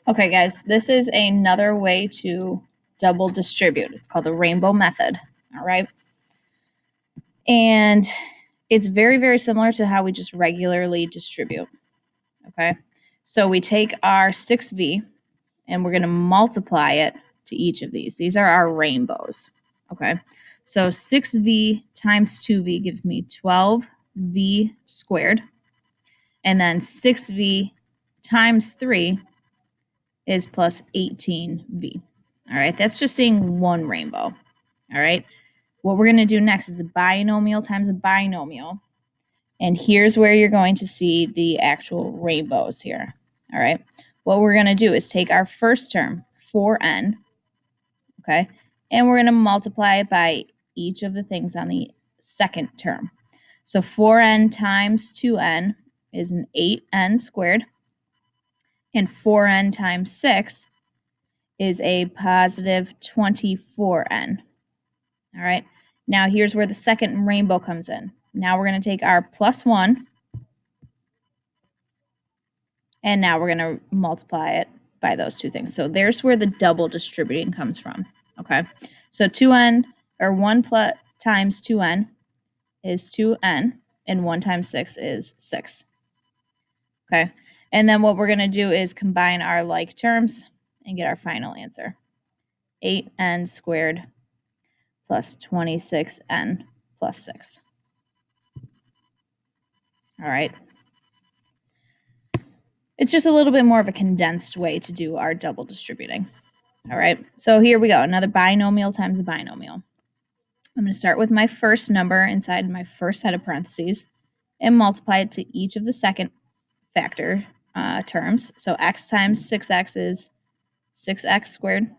Okay, guys, this is another way to double distribute. It's called the rainbow method, all right? And it's very, very similar to how we just regularly distribute, okay? So we take our 6V and we're going to multiply it to each of these. These are our rainbows, okay? So 6V times 2V gives me 12V squared. And then 6V times 3 is plus 18V. All right, that's just seeing one rainbow. All right, what we're going to do next is a binomial times a binomial. And here's where you're going to see the actual rainbows here. All right, what we're going to do is take our first term, 4n, okay, and we're going to multiply it by each of the things on the second term. So 4n times 2n is an 8n squared, and 4n times 6 is a positive 24n. All right, now here's where the second rainbow comes in. Now we're going to take our plus 1, and now we're going to multiply it by those two things. So there's where the double distributing comes from. Okay, so 2n, or 1 plus times 2n is 2n, and 1 times 6 is 6. Okay, and then what we're going to do is combine our like terms and get our final answer. 8n squared plus 26n plus 6. All right. It's just a little bit more of a condensed way to do our double distributing. All right, so here we go, another binomial times a binomial. I'm going to start with my first number inside my first set of parentheses and multiply it to each of the second factor terms. So x times 6x is 6x squared.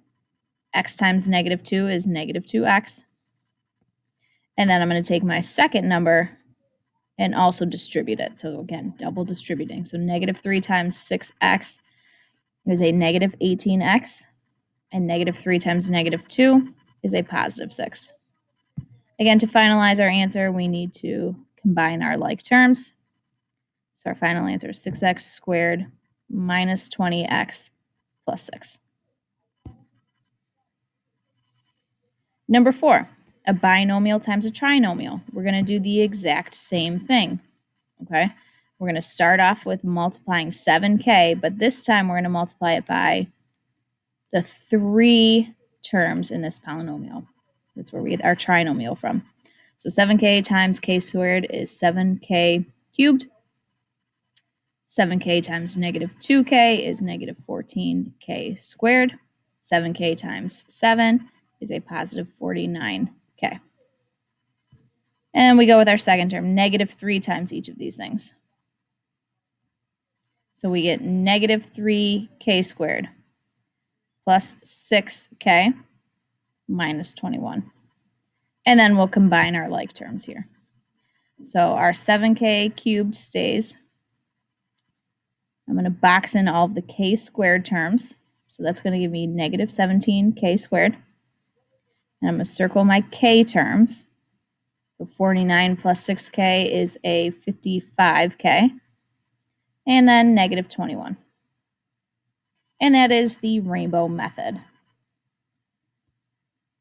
X times negative 2 is negative 2x. And then I'm going to take my second number and also distribute it. So again, double distributing. So negative 3 times 6x is a negative 18x, and negative 3 times negative 2 is a positive 6. Again, to finalize our answer, we need to combine our like terms. So our final answer is 6x squared minus 20x plus 6. Number 4, a binomial times a trinomial. We're going to do the exact same thing, okay? We're going to start off with multiplying 7k, but this time we're going to multiply it by the 3 terms in this polynomial. That's where we get our trinomial from. So 7k times k squared is 7k cubed. 7k times negative 2k is negative 14k squared. 7k times 7 is a positive 49k. And we go with our second term, negative 3 times each of these things. So we get negative 3k squared plus 6k minus 21. And then we'll combine our like terms here. So our 7k cubed stays. I'm going to box in all of the k squared terms. So that's going to give me negative 17k squared. And I'm going to circle my k terms. So 49 plus 6k is a 55k. And then negative 21. And that is the rainbow method.